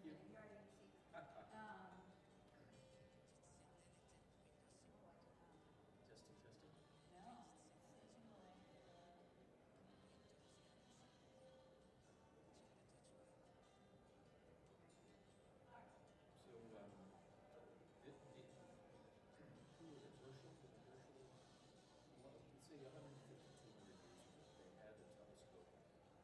you. You're already in seat. Testing, testing. No. So, who was it, Herschel? Let's say 150, 200 years ago, they had a telescope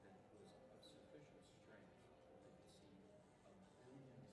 that was of sufficient strength that they could see 1 billion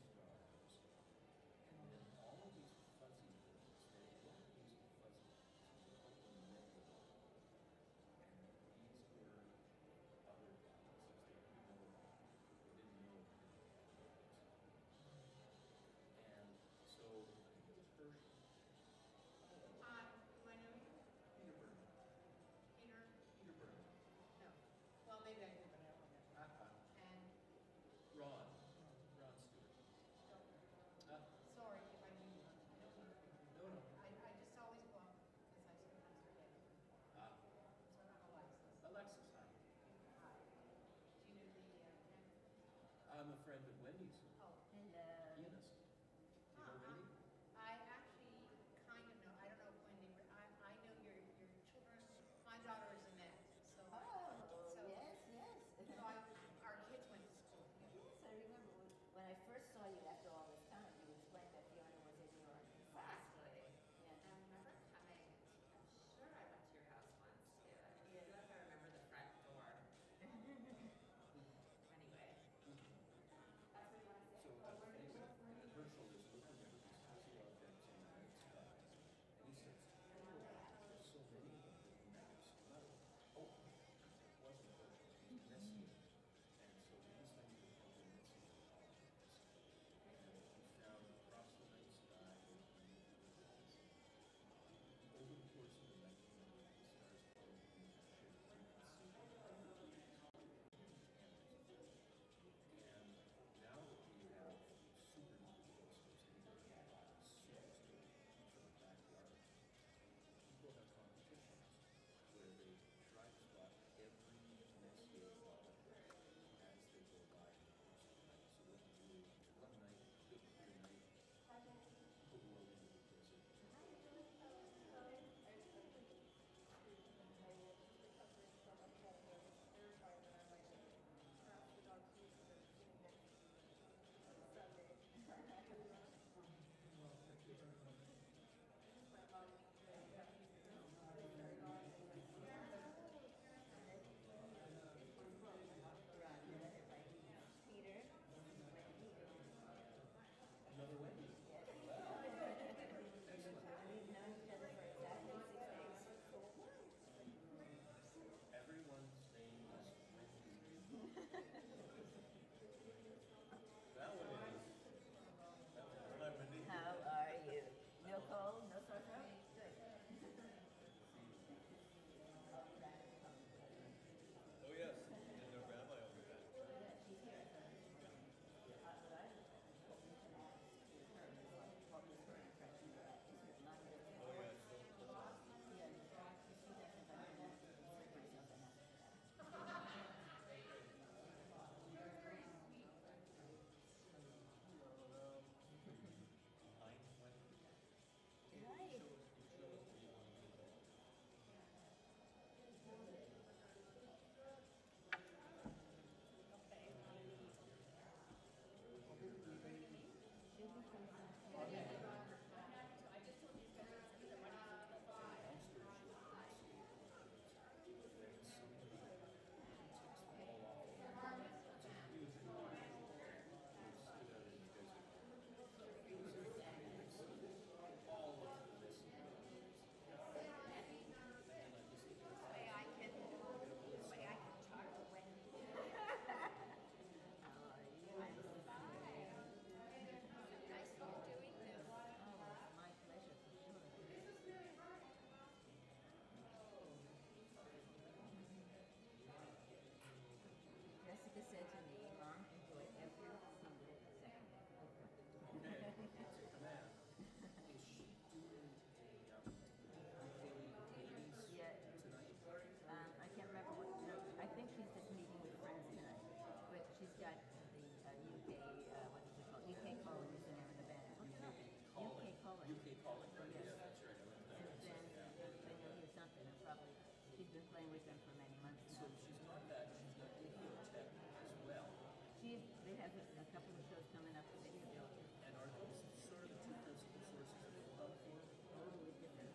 a couple of shows coming up for Video Builder. And are those sort of the two principal sources of income for her? Totally different.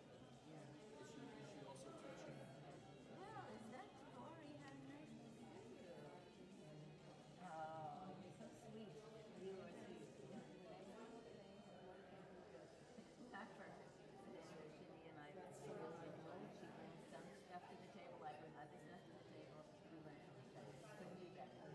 Yeah. Is she also teaching? Well, is that Tori Henry? Oh, you're so sweet. You are sweet. Not perfect. But anyway, Shani and I, she brings some stuff to the table, I bring other stuff to the table. We learn from each other. Couldn't be better.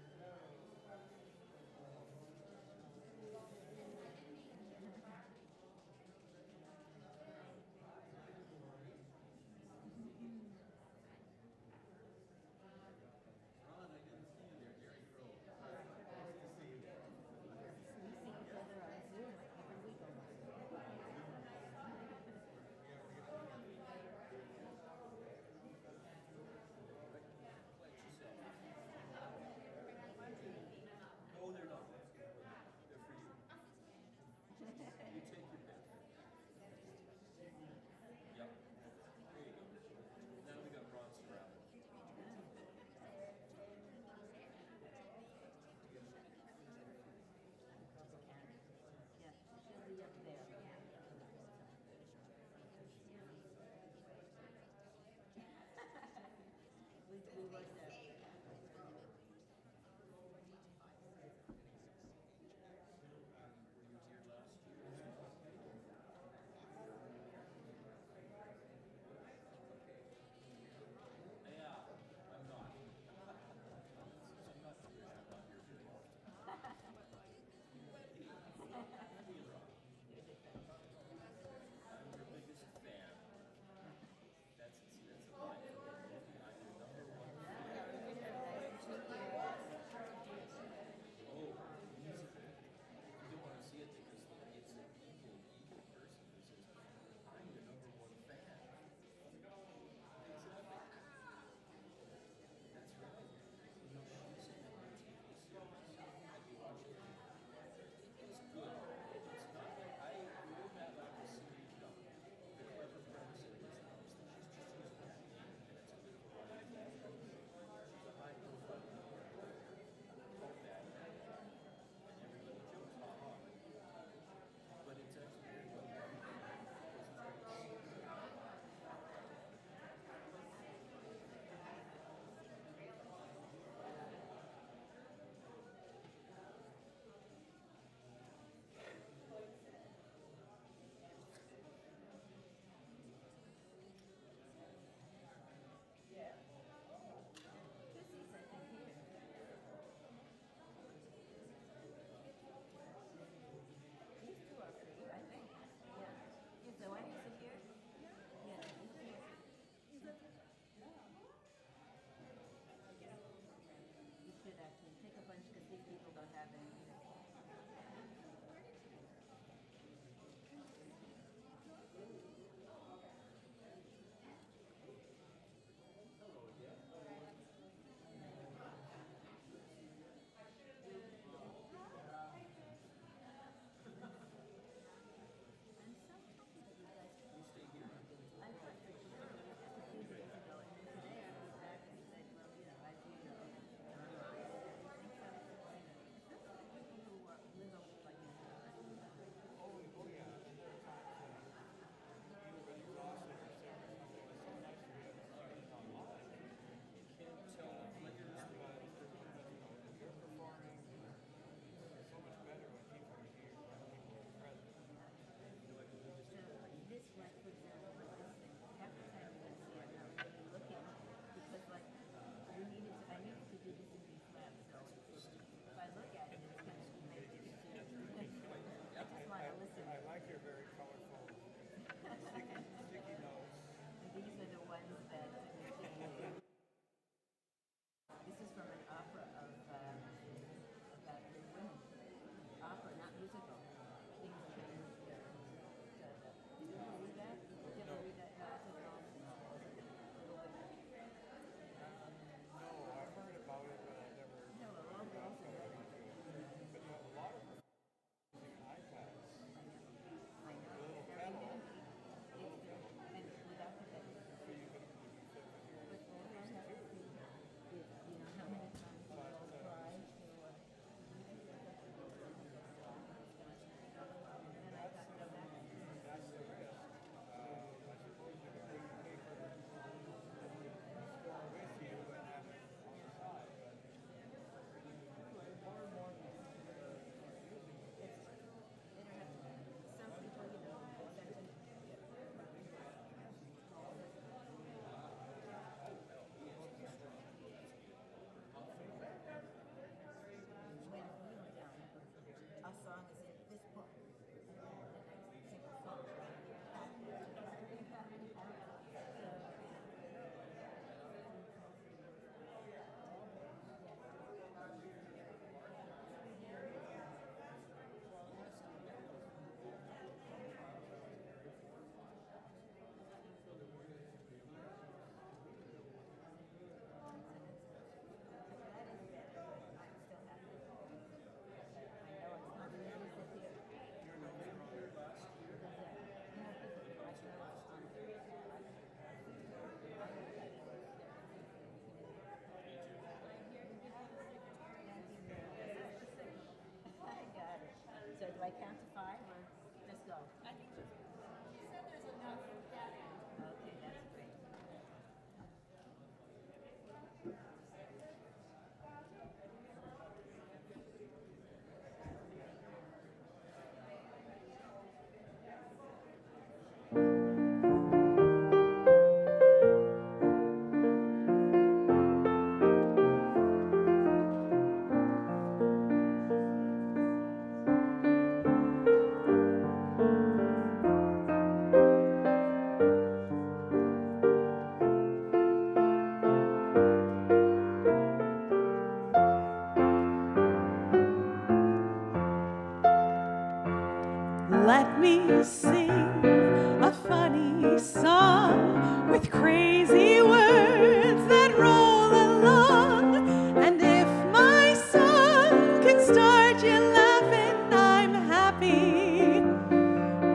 let me sing a funny song with crazy words that roll along. And if my song can start you laughing, I'm happy,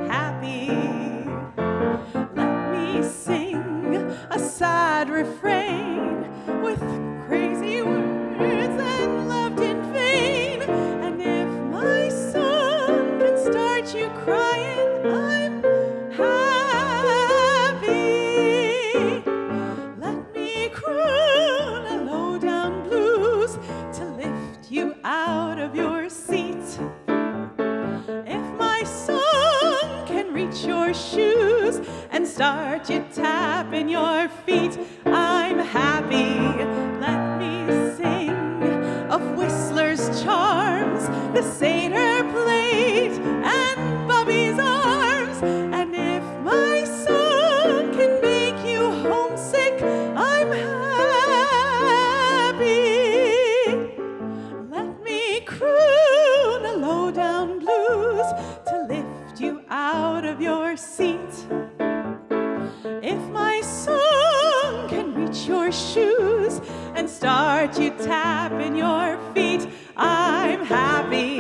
happy. Let me sing a sad refrain with crazy words and loved in vain. And if my song can start you crying, I'm happy. Let me croon a low-down blues to lift you out of your seat. If my song can reach your shoes and start you tapping your feet, I'm happy. Let me sing of Whistler's charms, the Seder plate, and Bubby's arms. And if my song can make you homesick, I'm happy. Let me croon a low-down blues to lift you out of your seat. If my song can reach your shoes and start you tapping your feet, I'm happy.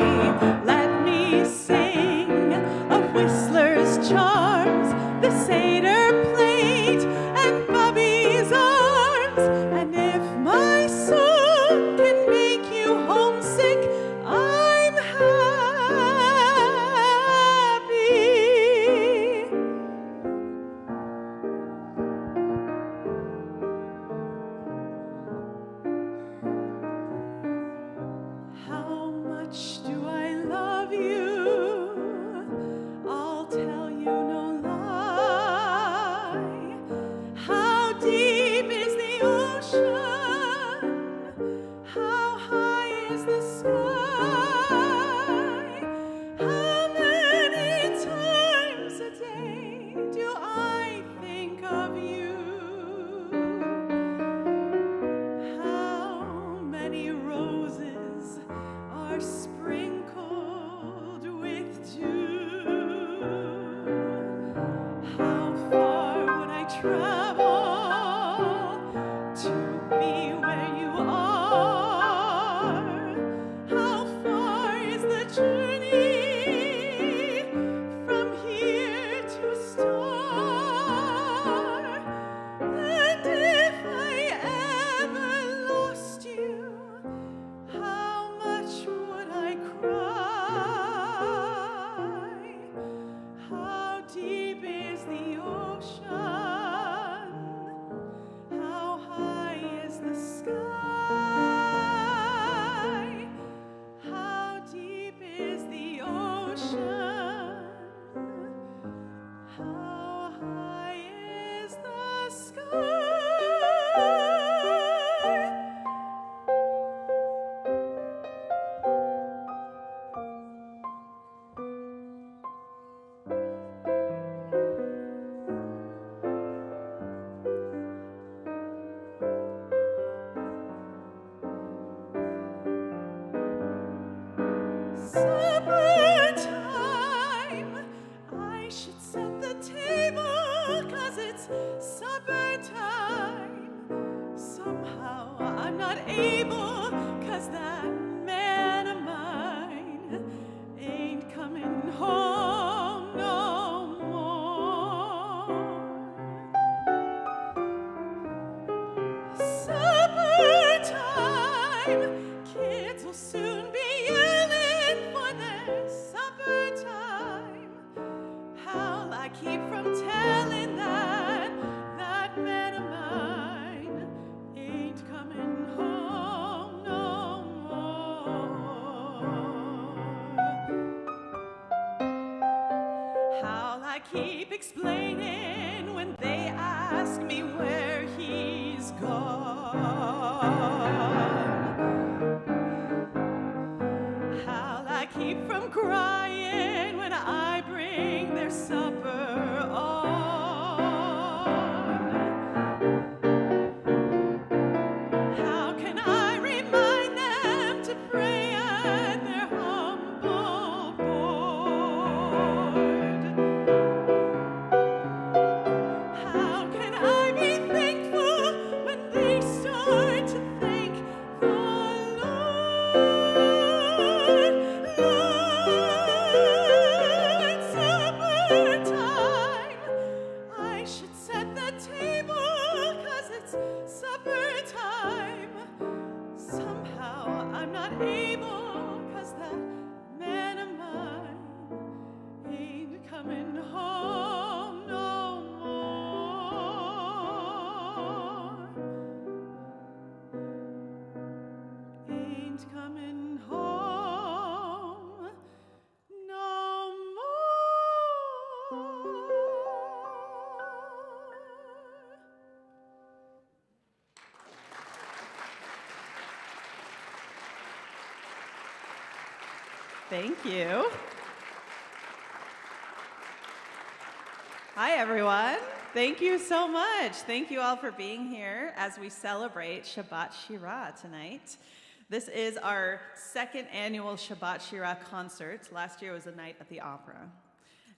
Let me sing of Whistler's charms, the Seder plate, and Bubby's arms. And if my song can make you homesick, I'm happy. How much do I love you? I'll tell you no lie. How deep is the ocean? How high is the sky? How many times a day do I think of you? How many roses are sprinkled with dew? How far would I travel to be where you are? How far is the journey from here to a star? And if I ever lost you, how much would I cry? How deep is the ocean? How high is the sky? How deep is the ocean? How high is the sky? Supper time. I should set the table 'cause it's supper time. Somehow I'm not able 'cause that man of mine ain't coming home no more. Supper time. Kids will soon be yelling for their supper time. How'll I keep from telling that man of mine ain't coming home no more? How'll I keep explaining when they ask me where he's gone? How'll I keep from crying when I bring their supper on? How can I remind them to pray at their humble board? Thank you. Hi, everyone. Thank you so much. Thank you all for being here as we celebrate Shabbat Shira tonight. This is our second annual Shabbat Shira concert. Last year was a night at the opera.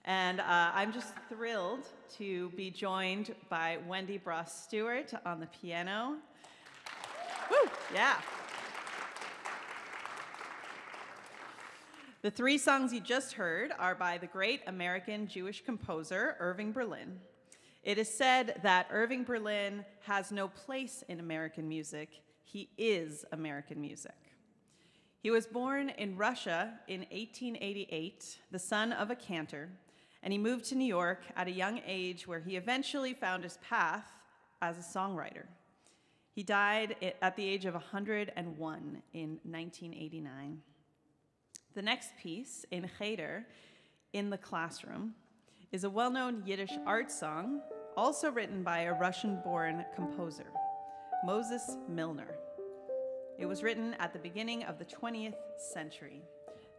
And I'm just thrilled to be joined by Wendy Stuart on the piano. Woo, yeah. The three songs you just heard are by the great American Jewish composer, Irving Berlin. It is said that Irving Berlin has no place in American music. He is American music. He was born in Russia in 1888, the son of a cantor, and he moved to New York at a young age where he eventually found his path as a songwriter. He died at the age of 101 in 1989. The next piece, in Cheder, In the Classroom, is a well-known Yiddish art song, also written by a Russian-born composer, Moses Milner. It was written at the beginning of the 20th century.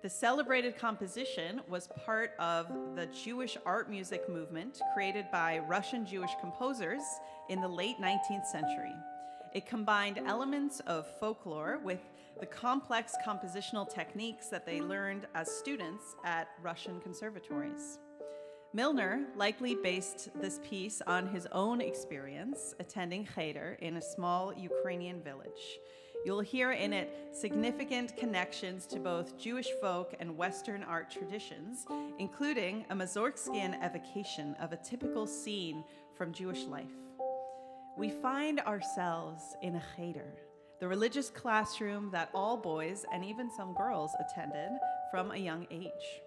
The celebrated composition was part of the Jewish art music movement created by Russian Jewish composers in the late 19th century. It combined elements of folklore with the complex compositional techniques that they learned as students at Russian conservatories. Milner likely based this piece on his own experience attending Cheder in a small Ukrainian village. You'll hear in it significant connections to both Jewish folk and Western art traditions, including a Mazorskian evocation of a typical scene from Jewish life. We find ourselves in a Cheder, the religious classroom that all boys and even some girls attended from a young age.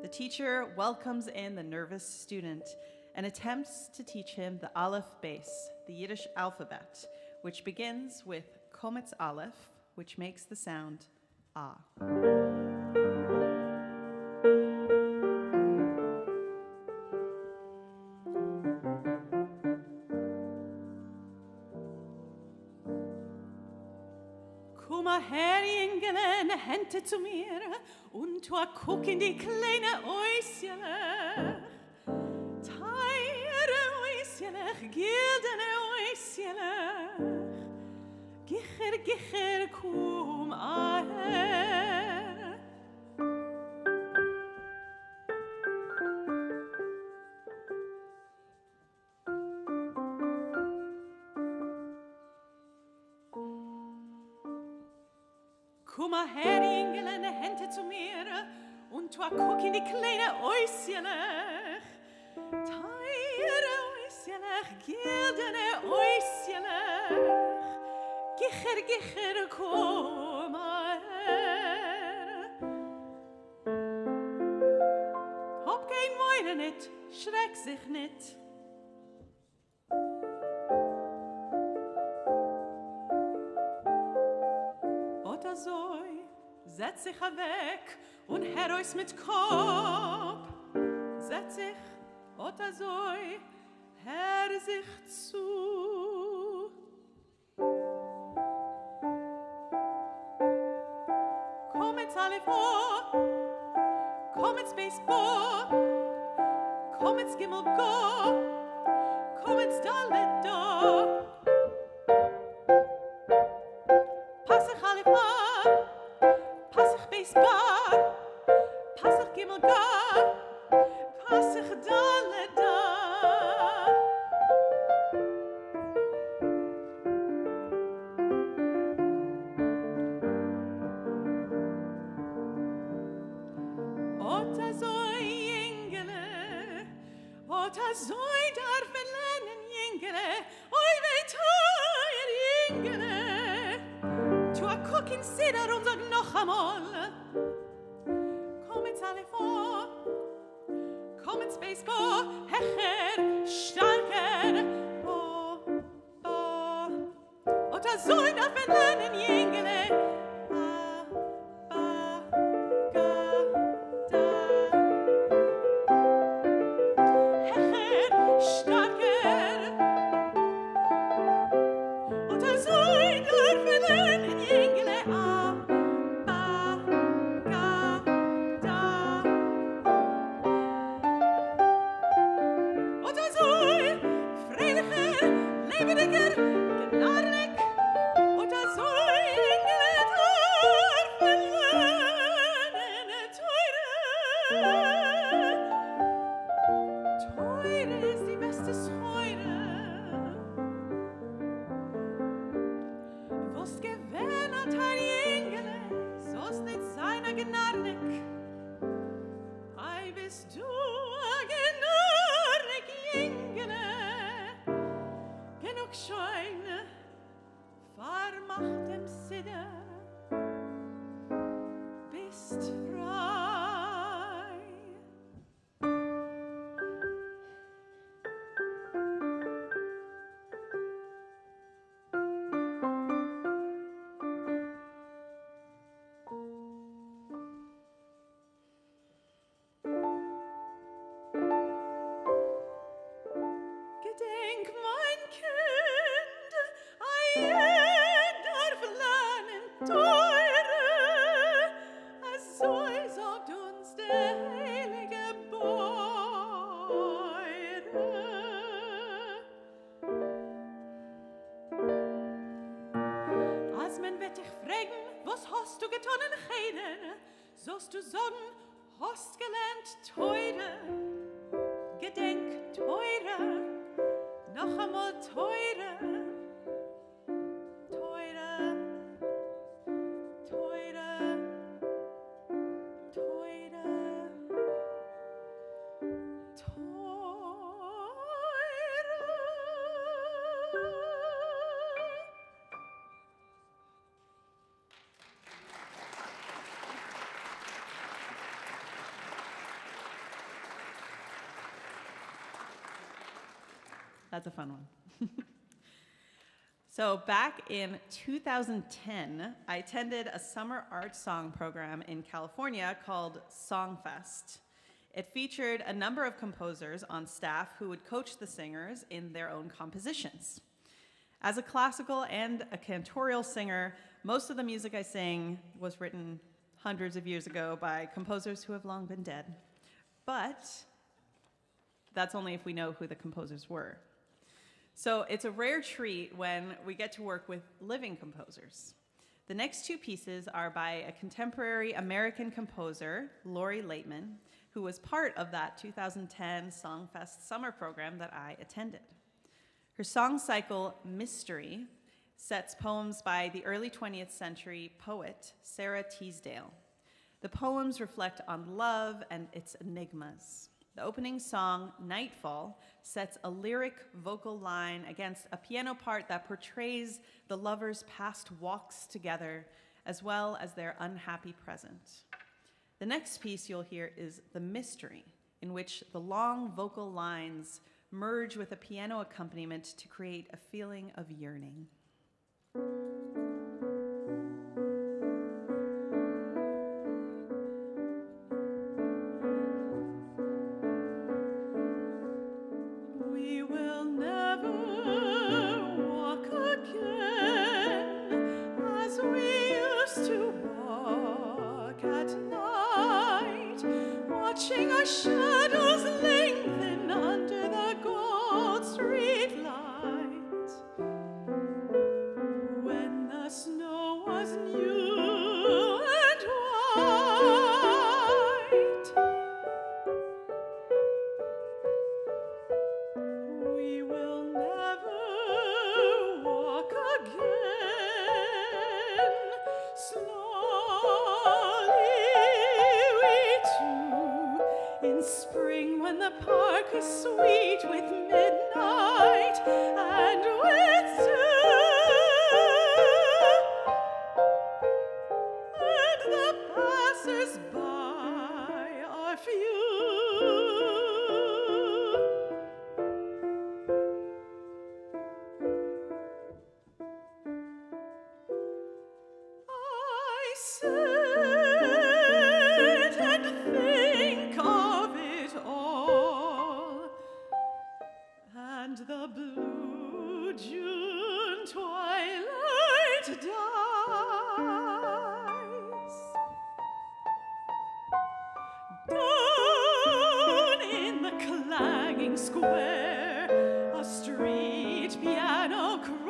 The teacher welcomes in the nervous student and attempts to teach him the Aleph base, the Yiddish alphabet, which begins with Kometz Aleph, which makes the sound ah. Komm mal her, Engel, Hände zu mir und tu a guck in die kleine Äuschen. Teire Äuschen, gildene Äuschen. Gicher, gicher, komm her. Komm mal her, Engel, Hände zu mir und tu a guck in die kleine Äuschen. Teire Äuschen, gildene Äuschen. Gicher, gicher, komm mal her. Hab kein Meure nit, schreck sich nit. Oder so, setz sich weg und heraus mit Kopf. Setz sich, oder so, her sich zu. Komm ins Alefo, komm ins Baseball, komm ins Gimmelgo, komm ins Dalet-Do. Passig Alefo, passig Baseball, passig Gimmelgo, passig Dalet-Do. Ota zoi darf lernen, Jüngere, oi weh teuer, Jüngere. Tu a guck in Sider und sag noch einmal. Komm ins Alefo, komm ins Baseball, hecher, starker, bo, bo. Ota zoi darf lernen, Jüngere. gnarnig. Ei bist du a gnarnig Jüngele, genug Scheune, vermacht dem Sidder, bist frei. Gedenk, mein Kind, darf lernen teure, es soll sagt uns der heilige Beure. Als man wird dich fragen, was hast du getan in Cheder, sollst du sagen, hast gelernt teure, gedenk teure, noch einmal teure, teure, teure, teure, That's a fun one. So back in 2010, I attended a summer art song program in California called Songfest. It featured a number of composers on staff who would coach the singers in their own compositions. As a classical and a cantorial singer, most of the music I sing was written hundreds of years ago by composers who have long been dead. But that's only if we know who the composers were. So it's a rare treat when we get to work with living composers. The next two pieces are by a contemporary American composer, Lori Laitman, who was part of that 2010 Songfest summer program that I attended. Her song cycle, Mystery, sets poems by the early 20th century poet Sarah Teasdale. The poems reflect on love and its enigmas. The opening song, Nightfall, sets a lyric vocal line against a piano part that portrays the lovers' past walks together, as well as their unhappy present. The next piece you'll hear is The Mystery, in which the long vocal lines merge with a piano accompaniment to create a feeling of yearning. Watching our shadows lengthen under the gold street light. When the snow was new and white, we will never walk again. Slowly we two, in spring when the park is sweet with midnight and with dew, and the passers-by are few. I sit and think of it all, and the blue June twilight dies. Down in the clanging square, a street piano cries.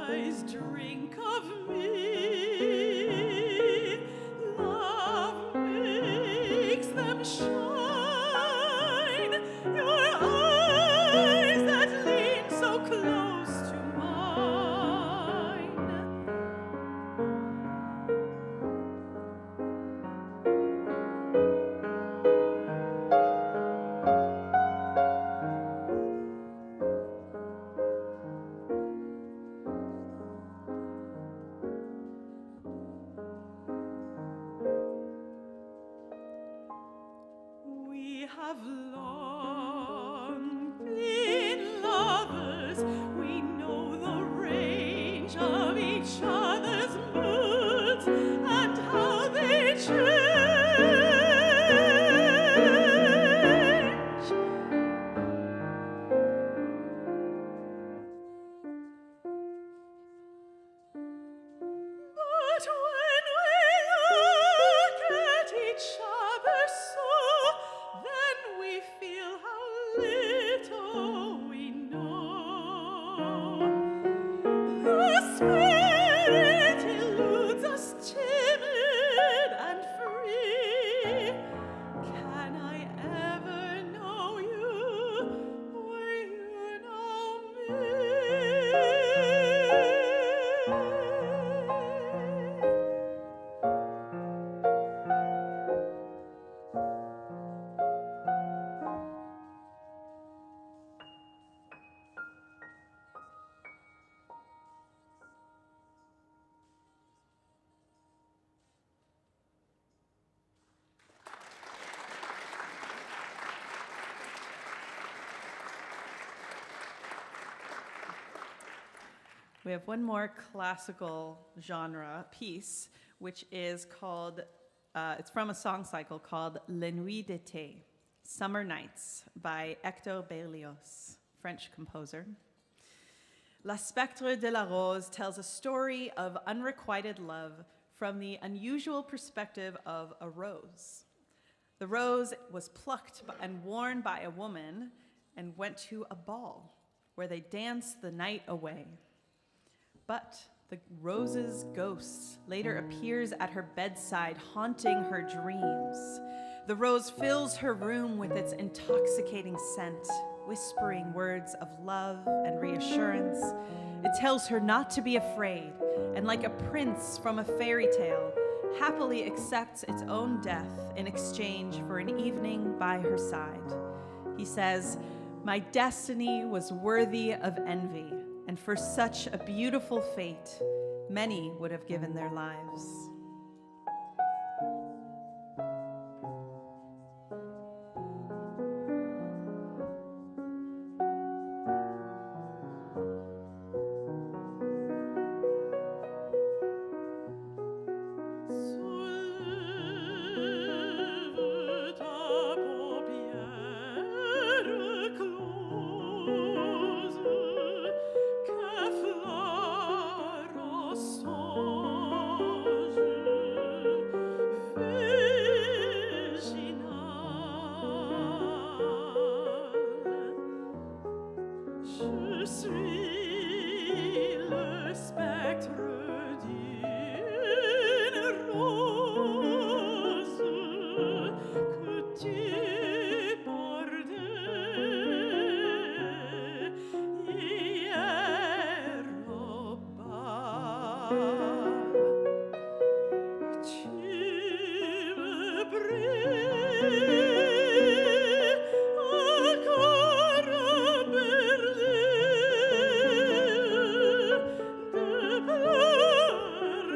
eyes drink of me. Love makes them shine. Your eyes that lean so close to mine. We have long been lovers. We know the range of each other's moods and how they change. But when we look at each other so, then we feel how little we know. The spirit eludes us timid and free. Can I ever know you or you know me? We have one more classical genre piece, which is called, it's from a song cycle called Les Nuits d'été, Summer Nights, by Hector Berlioz, French composer. La Spectre de la Rose tells a story of unrequited love from the unusual perspective of a rose. The rose was plucked and worn by a woman and went to a ball where they danced the night away. But the rose's ghost later appears at her bedside, haunting her dreams. The rose fills her room with its intoxicating scent, whispering words of love and reassurance. It tells her not to be afraid, and like a prince from a fairy tale, happily accepts its own death in exchange for an evening by her side. He says, "My destiny was worthy of envy, and for such a beautiful fate, many would have given their lives." Je suis le spectre d'une rose que tu bordais hier au bal. Tu me brilles.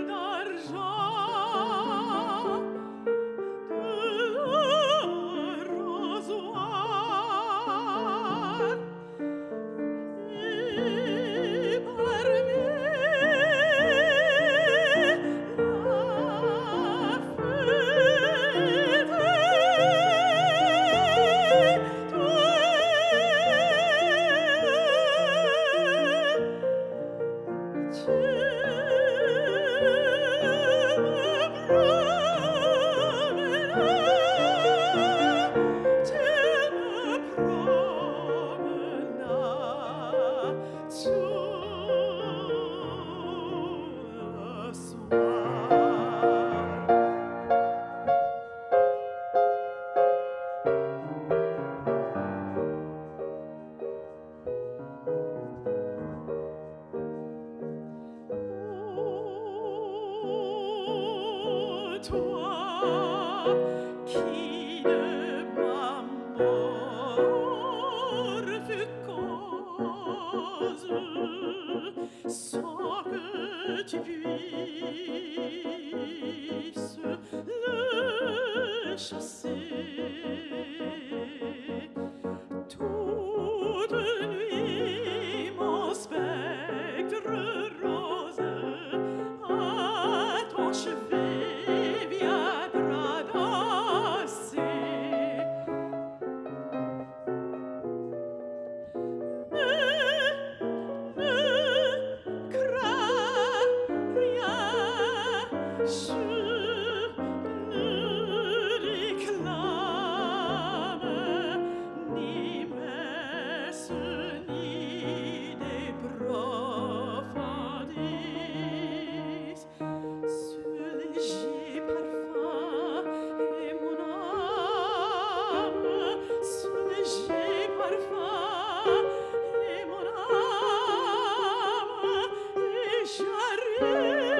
D'argent toi qui de ma mort fut cause, sans que tu puisses le chasser. Toute nuit, mon spectre rose à ton chevet viendra danser. Ne crains rien, je ne réclame ni messe ni des profandises. Ce léger parfum est mon âme, ce léger parfum est mon âme, et j'arrive de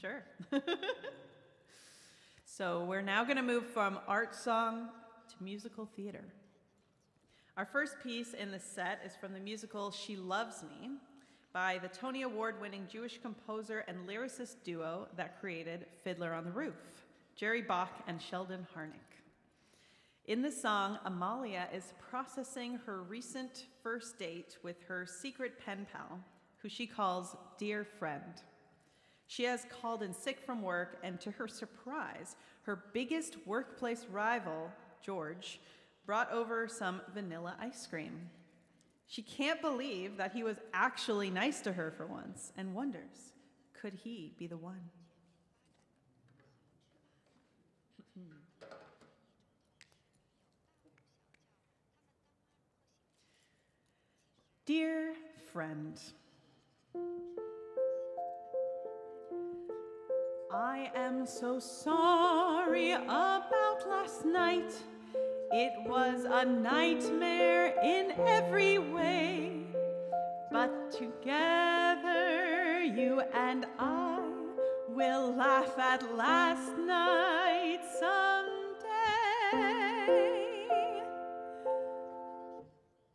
Sure. So we're now going to move from art song to musical theater. Our first piece in the set is from the musical She Loves Me by the Tony Award-winning Jewish composer and lyricist duo that created Fiddler on the Roof, Jerry Bach and Sheldon Harnick. In the song, Amalia is processing her recent first date with her secret pen pal, who she calls Dear Friend. She has called in sick from work, and to her surprise, her biggest workplace rival, George, brought over some vanilla ice cream. She can't believe that he was actually nice to her for once and wonders, could he be the one? Dear friend, I am so sorry about last night. It was a nightmare in every way, but together you and I will laugh at last night someday.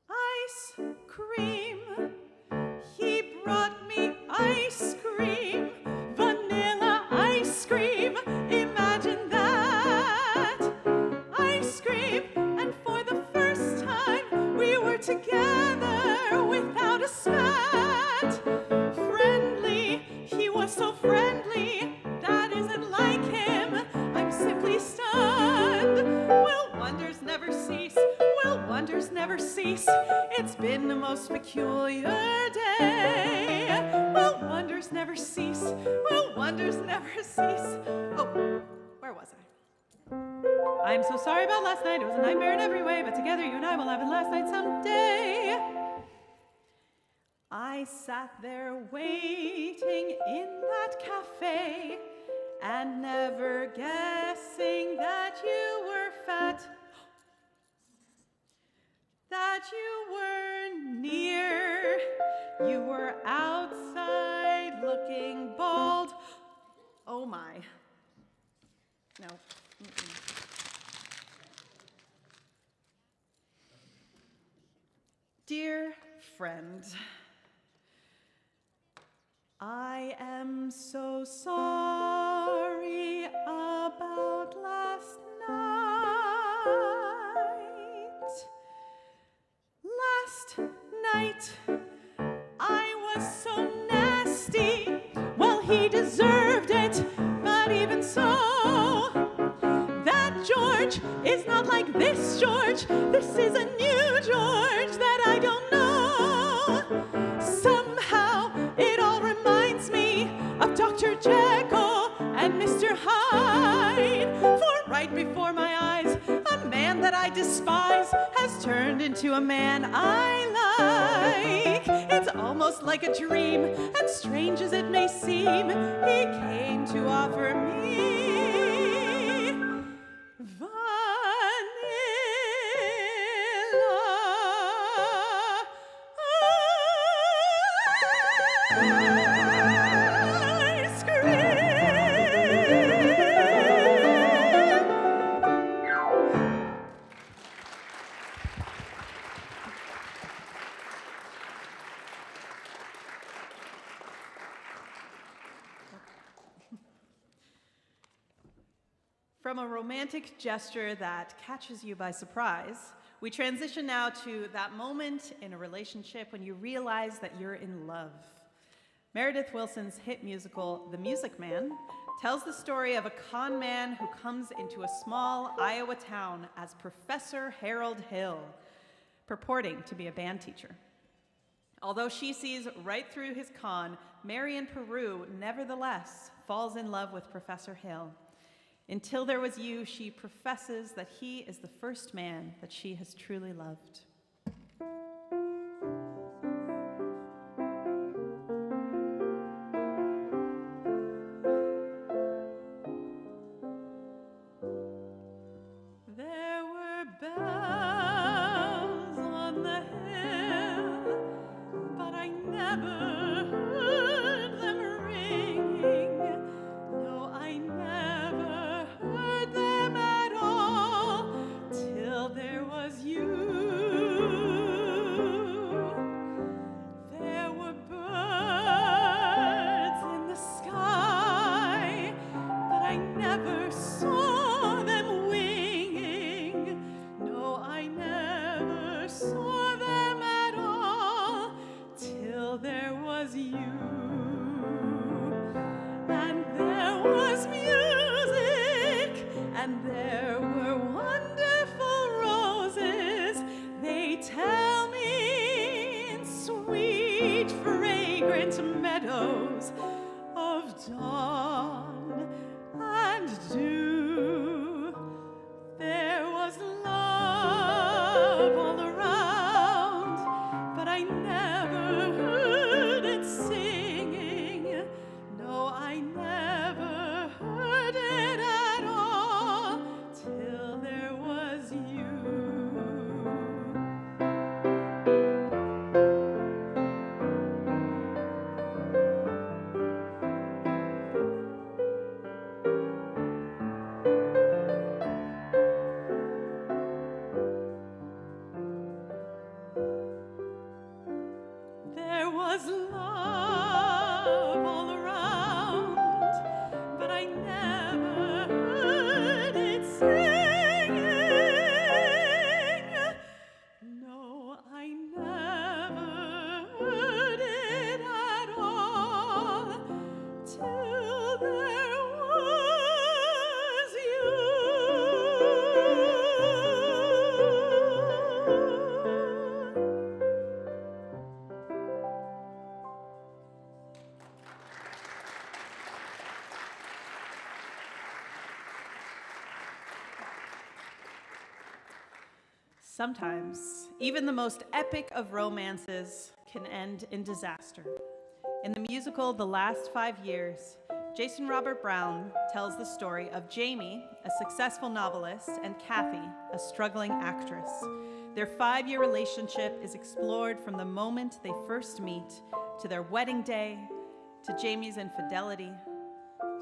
Ice cream, he brought me ice cream, vanilla ice cream, imagine that. Ice cream, and for the first time we were together without a spat. Friendly, he was so friendly, that isn't like him, I'm simply stunned. Will wonders never cease? Will wonders never cease? It's been the most peculiar day. Will wonders never cease? Will wonders never cease? Oh, where was I? I'm so sorry about last night. It was a nightmare in every way, but together you and I will have it last night someday. I sat there waiting in that cafe and never guessing that you were fat, that you were near. You were outside looking bold. Oh my. No. Mm-mm. Dear friend, I am so sorry about last night. Last night, I was so nasty. Well, he deserved it, but even so, that George is not like this George. This is a new George that I don't know. Somehow, it all reminds me of Dr. Jekyll and Mr. Hyde. For right before my eyes, a man that I despise has turned into a man I like. It's almost like a dream, and strange as it may seem, he came to offer me ice cream. From a romantic gesture that catches you by surprise, we transition now to that moment in a relationship when you realize that you're in love. Meredith Willson's hit musical, The Music Man, tells the story of a con man who comes into a small Iowa town as Professor Harold Hill, purporting to be a band teacher. Although she sees right through his con, Marion Peru nevertheless falls in love with Professor Hill. Until there was you, she professes that he is the first man that she has truly loved. There were bells on the hill, but I never heard them ringing. No, I never heard them at all till there was you. There were birds in the sky, but I never saw them winging. No, I never saw them at all till there was you. And there was music, and there were wonderful roses. They tell me in sweet, fragrant meadows of dawn and dew. There was love all around, but I never heard it singing. No, I never heard it at all till there was you. Sometimes, even the most epic of romances can end in disaster. In the musical The Last 5 Years, Jason Robert Brown tells the story of Jamie, a successful novelist, and Kathy, a struggling actress. Their 5-year relationship is explored from the moment they first meet, to their wedding day, to Jamie's infidelity,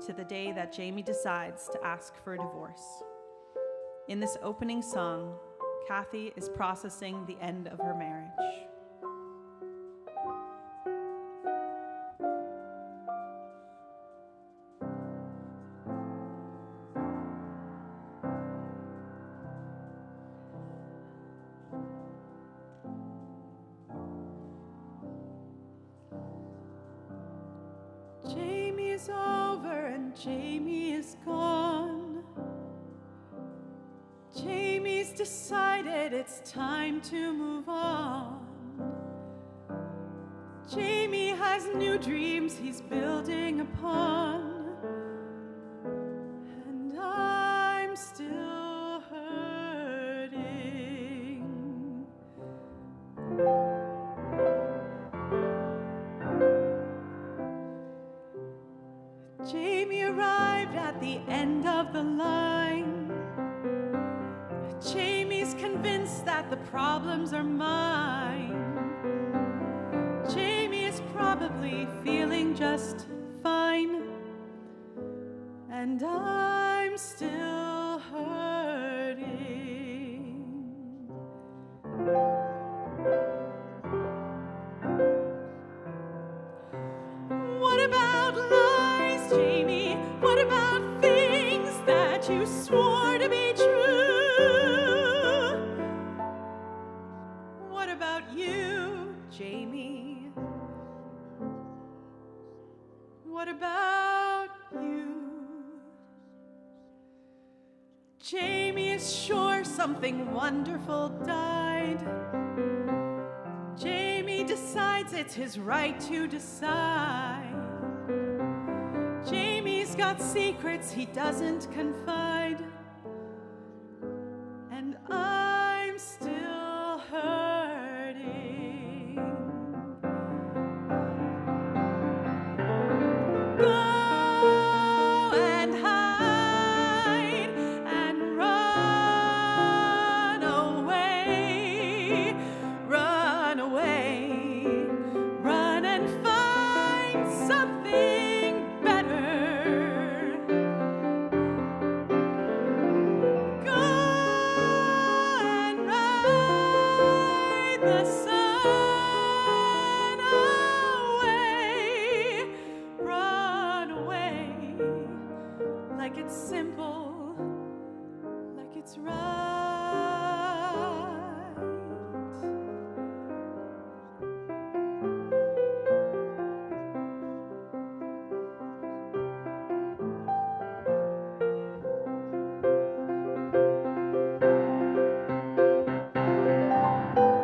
to the day that Jamie decides to ask for a divorce. In this opening song, Kathy is processing the end of her marriage. Jamie is over and Jamie is gone. Jamie's decided it's time to move on. Jamie has new dreams he's building upon. And I'm still hurting. Jamie arrived at the end of the line. Jamie's convinced that the problems are mine. Jamie is probably feeling just fine. And I'm still hurting. What about lies, Jamie? What about things that you swore to be true? What about you, Jamie? What about you? Jamie is sure something wonderful died. Jamie decides it's his right to decide. Jamie's got secrets he doesn't confide. And I'm still hurting. Go and hide and run away. Run away. Run and find something better. Go and ride the sun away. Run away. Like it's simple, like it's right.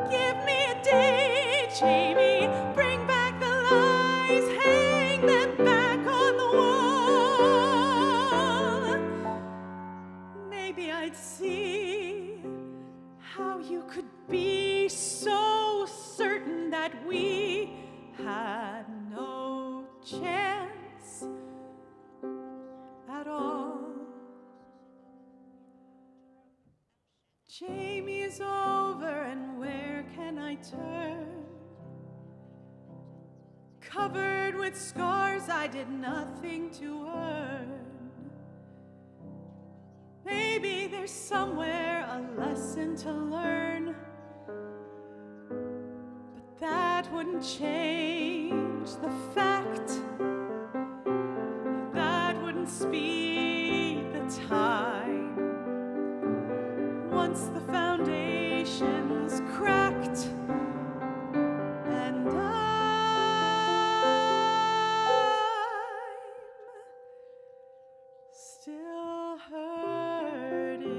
Give me a day, Jamie. Bring back the lies. Hang them back on the wall. Maybe I'd see how you could be so certain that we had no chance at all. Jamie is over, and where can I turn? Covered with scars I did nothing to earn. Maybe there's somewhere a lesson to learn, but that wouldn't change the fact. That wouldn't speed the time. Once the foundation's cracked, and I'm still hurting.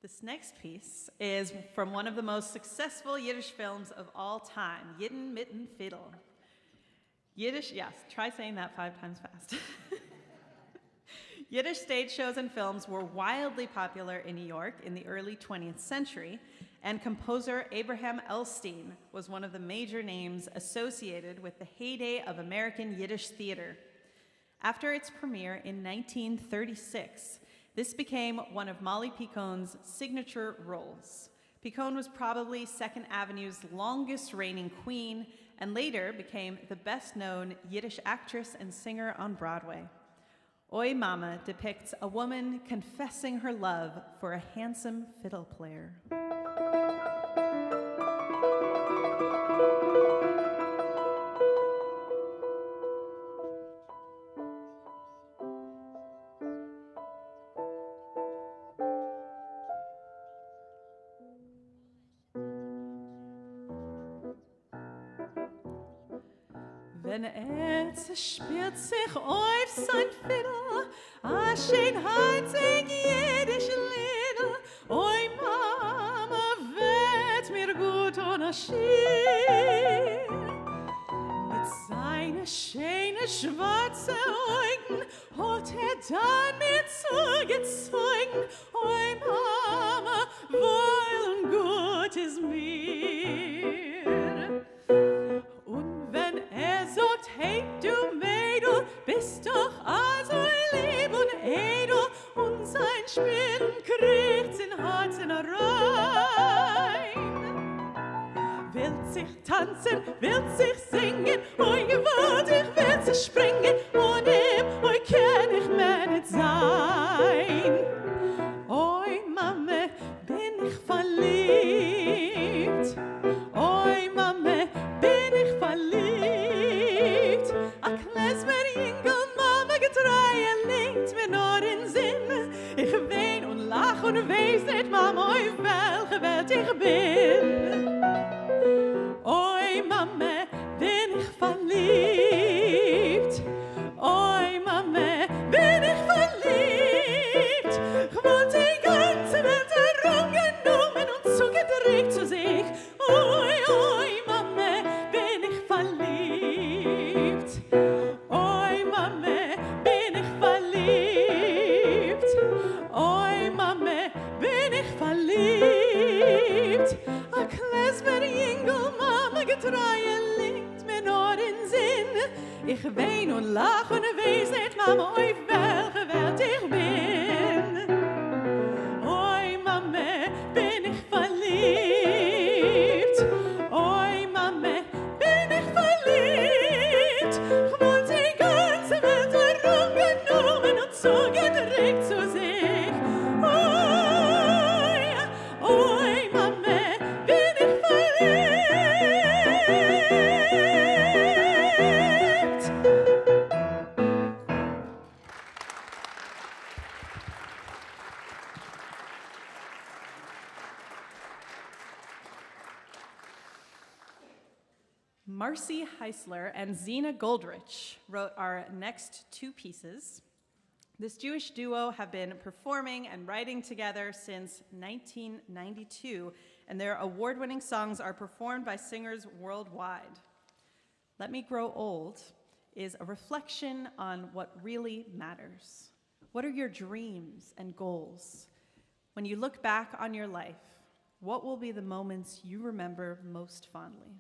The This next piece is from one of the most successful Yiddish films of all time, Yidden Mitten Fiddle. Yiddish, yes, try saying that 5 times fast. Yiddish stage shows and films were wildly popular in New York in the early 20th century, and composer Abraham Elstein was one of the major names associated with the heyday of American Yiddish theater. After its premiere in 1936, this became one of Molly Picon's signature roles. Picon was probably Second Avenue's longest reigning queen and later became the best-known Yiddish actress and singer on Broadway. Oi Mama depicts a woman confessing her love for a handsome fiddle player. Wenn zerspielt sich auf sein Fiddle, a Schönheit sing Jiddisch Liedl. Oi Mama, wird mir gut und a Schier. Mit seine schöne schwarze Augen hat dann mir zugezogen. Oi Mama, wohl und gut ist mir. Sagt, hey du Mädel, bist doch also lieb und edel, und sein Spielen kriegt's in Herzen rein. Will sich tanzen, will sich singen, oi gewollt, ich will sich springen, und oi kann ich mehr nicht sein. Oi Mame, bin ich verliebt, oi Mame, bin ich verliebt. A klezmer Jingle, Mama getreie, linkt mir nur in Sinn. Ich wein und lach und weiß nicht, Mama, auf welche Welt ich bin. Oi, Mama, bin ich verliebt. Oi, Mama, bin ich verliebt. Ich wollte die ganze Welt herumgenommen und zugedrückt zu sich. Oi, oi, Mama, bin ich verliebt. Oi, Mama, bin ich verliebt. Oi, Mama, bin ich verliebt. A klezmer Jingle, Mama getreie, liegt mir nur in Sinn. Ich wein und lach und weiß nicht, Mama, auf welche Welt ich bin. Oi, Mama, bin ich verliebt. Oi, Mama, bin ich verliebt. Ich wollte die ganze Welt herumgenommen und zugedrückt zu sich. Oi, oi, Mama, bin ich verliebt. Marcy Heisler and Zena Goldrich wrote our next 2 pieces. This Jewish duo have been performing and writing together since 1992, and their award-winning songs are performed by singers worldwide. Let Me Grow Old is a reflection on what really matters. What are your dreams and goals? When you look back on your life, what will be the moments you remember most fondly?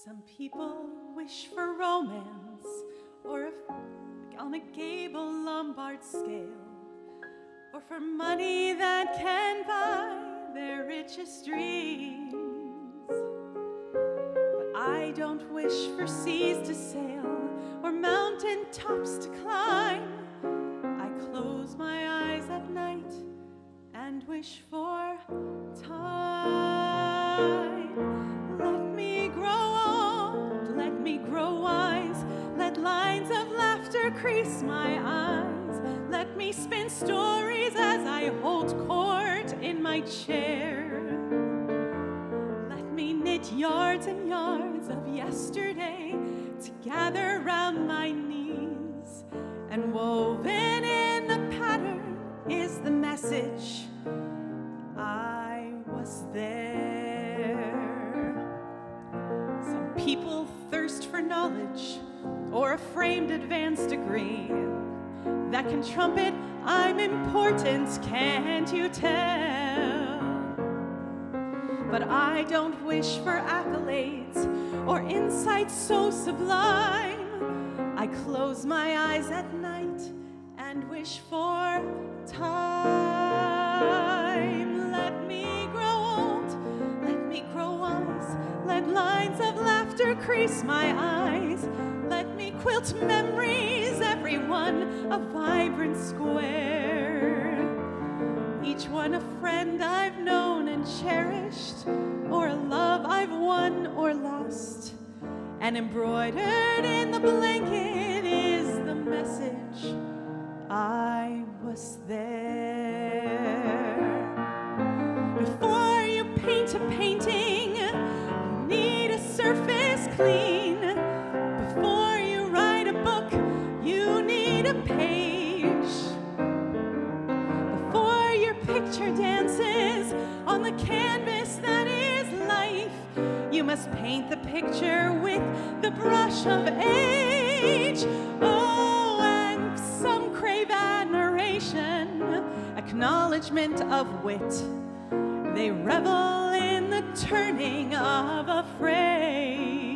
Some people wish for romance or on a gable Lombard scale, or for money that can buy their richest dreams. But I don't wish for seas to sail or mountain tops to climb. I close my eyes at night and wish for time. Let me grow old, let me grow wise, let lines of laughter crease my eyes. Let me spin stories as I hold court in my chair. Let me knit knit yards and yards of yesterday to gather round my knees, and woven in the pattern is the message, I was there. Some people thirst for knowledge or a framed advanced degree that can trumpet, I'm important, can't you tell? But I don't wish for accolades or insights so sublime. I close my eyes at night and wish for time. Let me grow old, let me grow wise, let lines of laughter crease my eyes. Let me quilt memories, every one a vibrant square. Each one a friend I've known and cherished, or a love I've won or lost. And embroidered in the blanket is the message, I was there. Before you paint a painting, you need a surface clean. Before you write a book, you need a page. Before your picture dances on the canvas that is life, you must paint the picture with the brush of age. Oh, and some crave admiration, acknowledgement of wit. They revel in the turning of a phrase.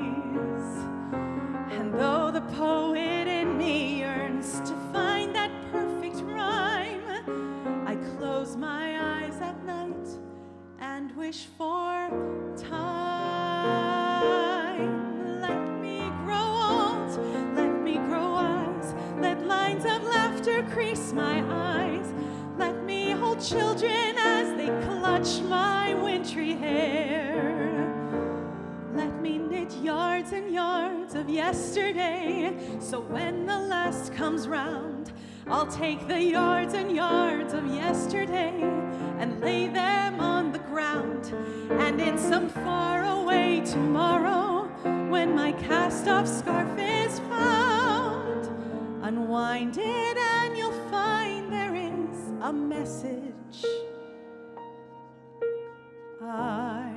And though the poet in me yearns to find that perfect rhyme, I close my eyes at night and wish for time. Let me grow old, let me grow wise, let lines of laughter crease my eyes. Let me hold children as they clutch my wintry hair. Let me knit yards and yards of yesterday, so when the last comes round, I'll take the yards and yards of yesterday and lay them on the ground. And in some faraway tomorrow, when my cast-off scarf is found, unwind it and you'll find there is a message, I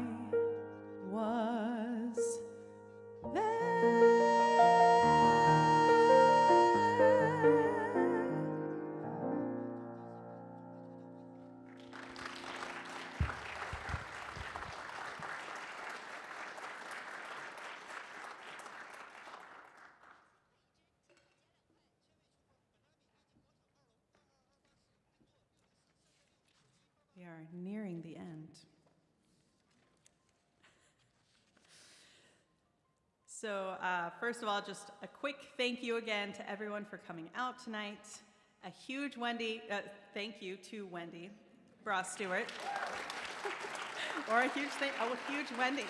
was there. We are nearing the end. So first of all, just a quick thank you again to everyone for coming out tonight. A huge thank you to Wendy, Bra Stuart. Or a huge Wendy.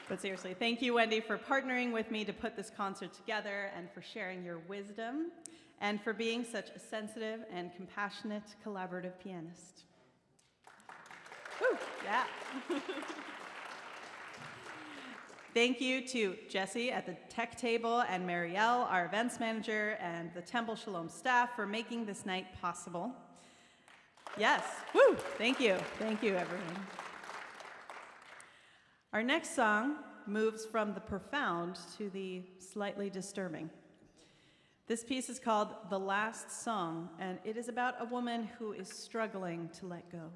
But seriously, thank you, Wendy, for partnering with me to put this concert together and for sharing your wisdom and for being such a sensitive and compassionate collaborative pianist. Woo, yeah. Thank you to Jesse at the tech table and Marielle, our events manager, and the Temple Sholom staff for making this night possible. Yes, woo, thank you. Thank you, everyone. Our next song moves from the profound to the slightly disturbing. This piece is called The Last Song, and it is about a woman who is struggling to let go.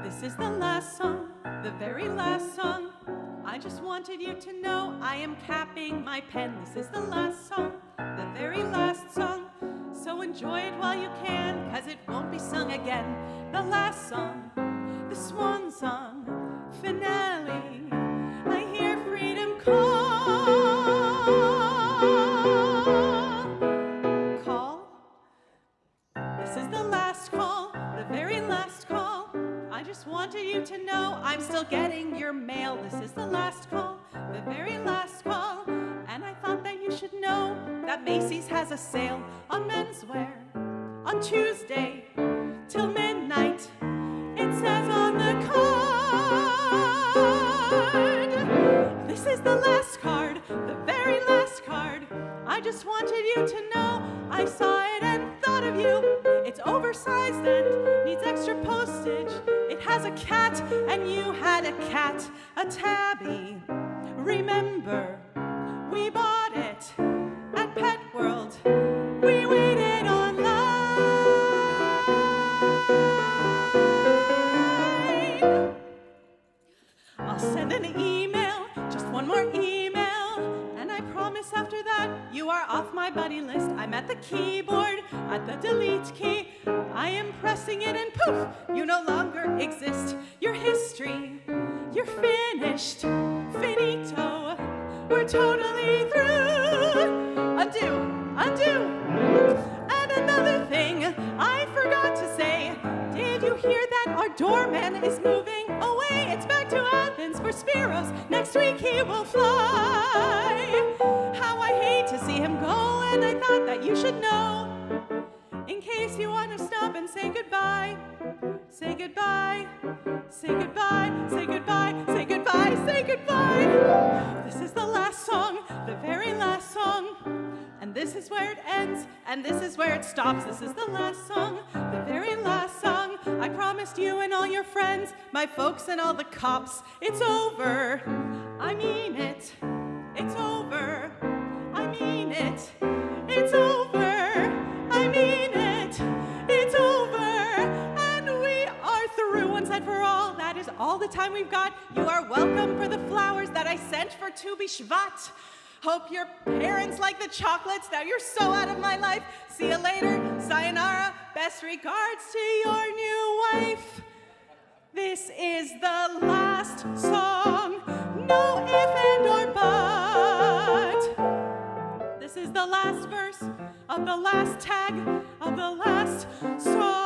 This is the last song, the very last song. I just wanted you to know I am capping my pen. This is the last song, the very last song. So enjoy it while you can, 'cause it won't be sung again. The last song, the swan song, finale. I hear freedom call. This is the last call, the very last call. I just just wanted you to know I'm still getting your mail. This is the last call, the very last call. And I thought that you should know that Macy's has a sale on menswear on Tuesday till midnight. It says on the card. This is the last card, the very last card. I just wanted you to know I saw it and thought of you. It's oversized and needs extra postage. It has a cat and you had a cat, a tabby. Remember, we bought it at Pet World. We waited online. I'll send an email, just one more email, and I promise after that you are off my buddy list. I'm at the keyboard, at the delete key. I am pressing it and poof, you no longer exist. Your history, you're finished, finito. We're totally through. Undo, undo. And another thing I forgot to say. Did you hear that our doorman is moving away? It's back to Athens for Spiros. Next week he will fly. How I hate to see him go, and I thought that you should know. In case you want to stop and say goodbye. Say goodbye. Say goodbye. Say goodbye. Say goodbye. Say goodbye. This is the last song, the very last song. And this is where it ends, and this is where it stops. This is the last song, the very last song. I promised you and all your friends, my folks and all the cops, it's over. I mean it. It's over. I mean it. It's over. I mean it. It's over. And we are through once and for all. That is all the time we've got. You are welcome for the flowers that I sent for Tu B'Shvat. Hope your parents like the chocolates. Now you're so out of my life. See you later. Sayonara. Best regards to your new wife. This is the last song. No if and or but. This is the last verse of the last tag of the last song.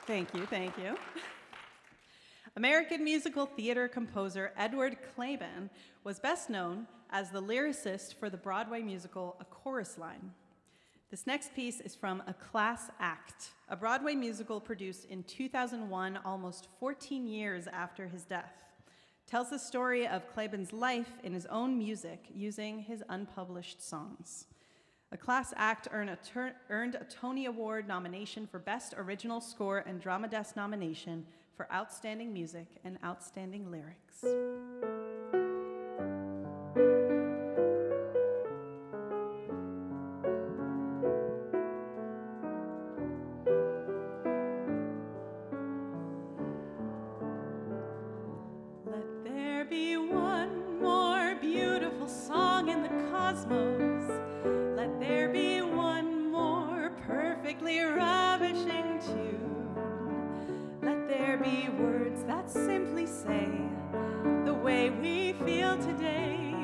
Thank you, thank you. American musical theater composer Edward Claiborne was best known as the lyricist for the Broadway musical A Chorus Line. This next piece is from A Class Act, a Broadway musical produced in 2001, almost 14 years after his death. Tells the story of Claiborne's life in his own music using his unpublished songs. A Class Act earned a Tony Award nomination for Best Original Score and Drama Desk nomination for Outstanding Music and Outstanding Lyrics. Let there be one more beautiful song in the cosmos. Let there be one more perfectly ravishing tune. Let there be words that simply say the way we feel today.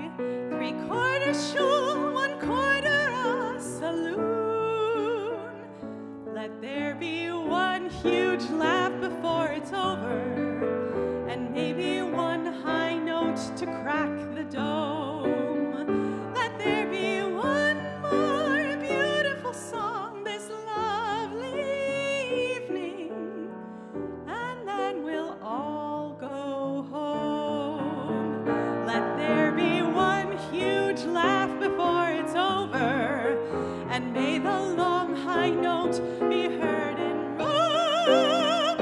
3/4 shul, 1/4 a saloon. Let there be one huge laugh before it's over, and maybe one high note to crack the dome. Let there be one more beautiful song this lovely evening, and then we'll all go home. Let there be one huge laugh before it's over, and may the long high note be heard in Rome.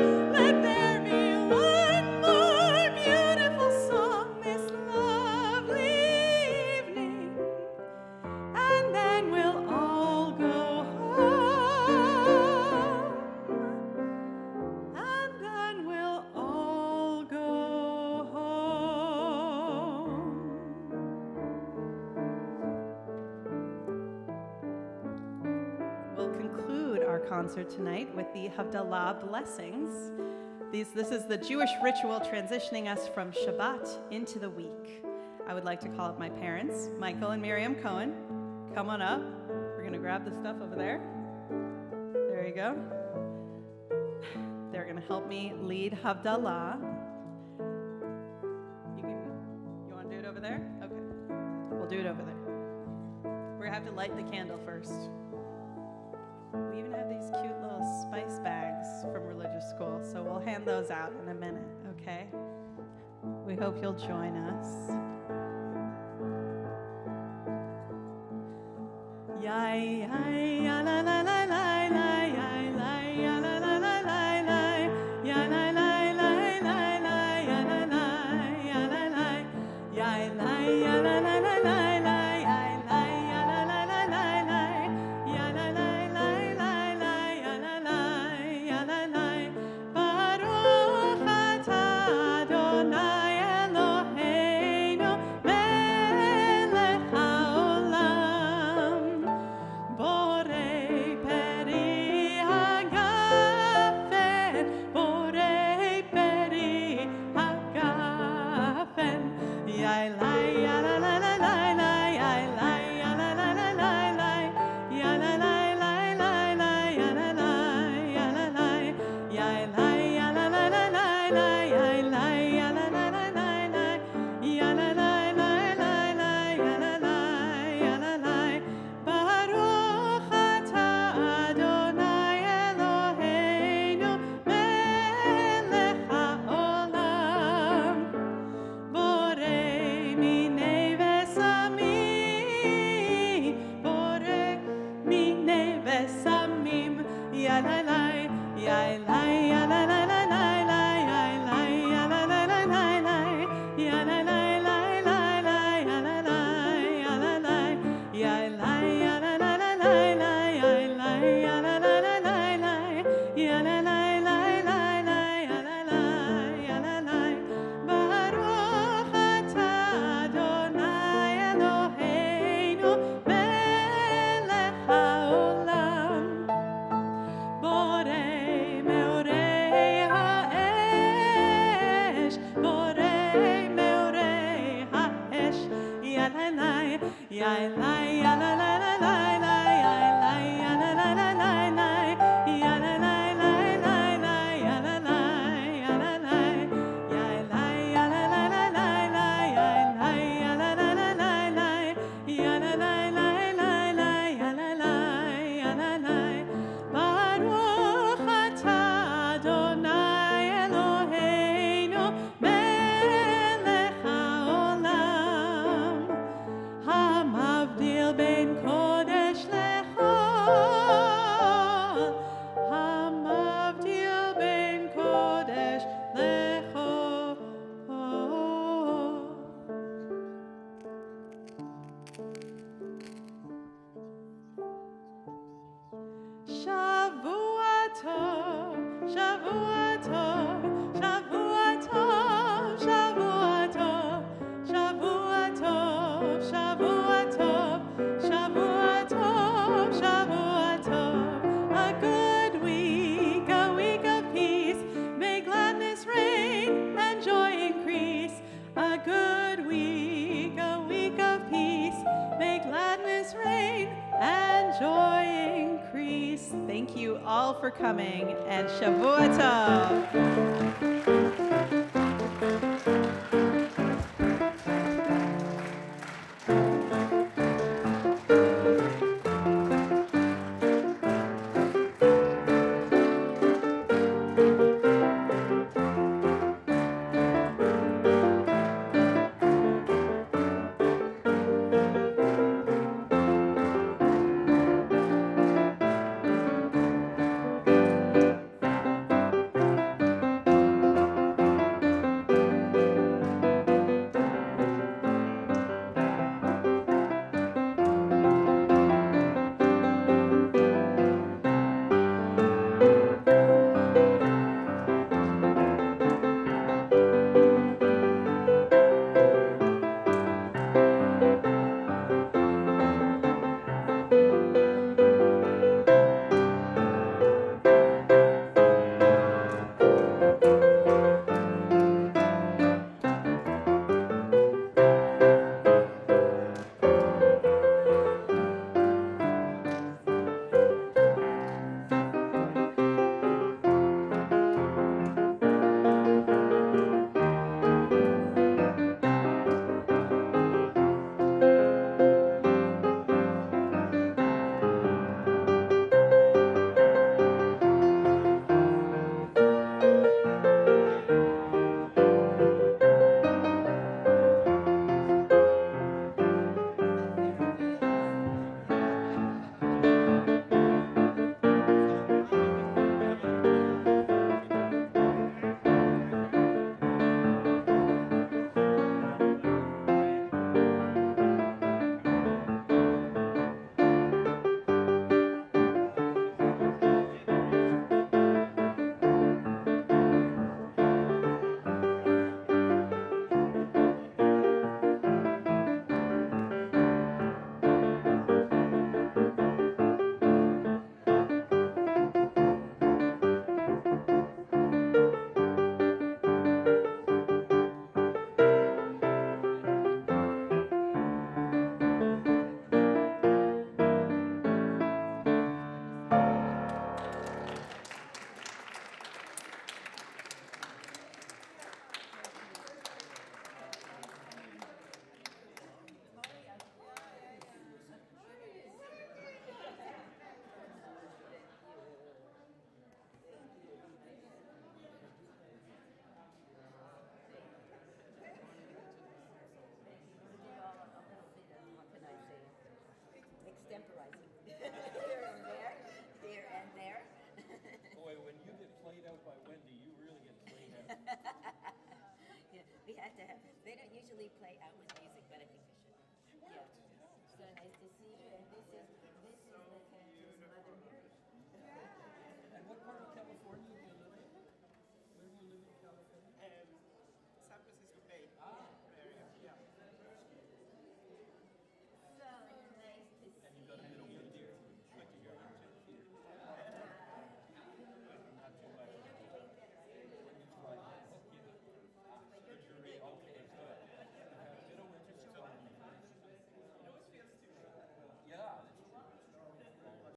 our concert tonight with the Havdalah blessings. This is the Jewish ritual transitioning us from Shabbat into the week. I would like to call up my parents, Michael and Miriam Cohen. Come on up. We're going to grab the stuff over there. There you go. They're going to help me lead Havdalah. You want to do it over there? Okay. We'll do it over there. We're going to have to light the candle first. We even have these cute little spice bags from religious school, so we'll hand those out in a minute, okay? We hope you'll join us. Yai, yai, ya, la, la, la, la, la, yai, la, ya, la, la, la, la, la, ya, la, la, la, la, la, ya, la, la, ya, la, la, yai, la, ya, la, la, la, la. For coming, and Shavua Tov.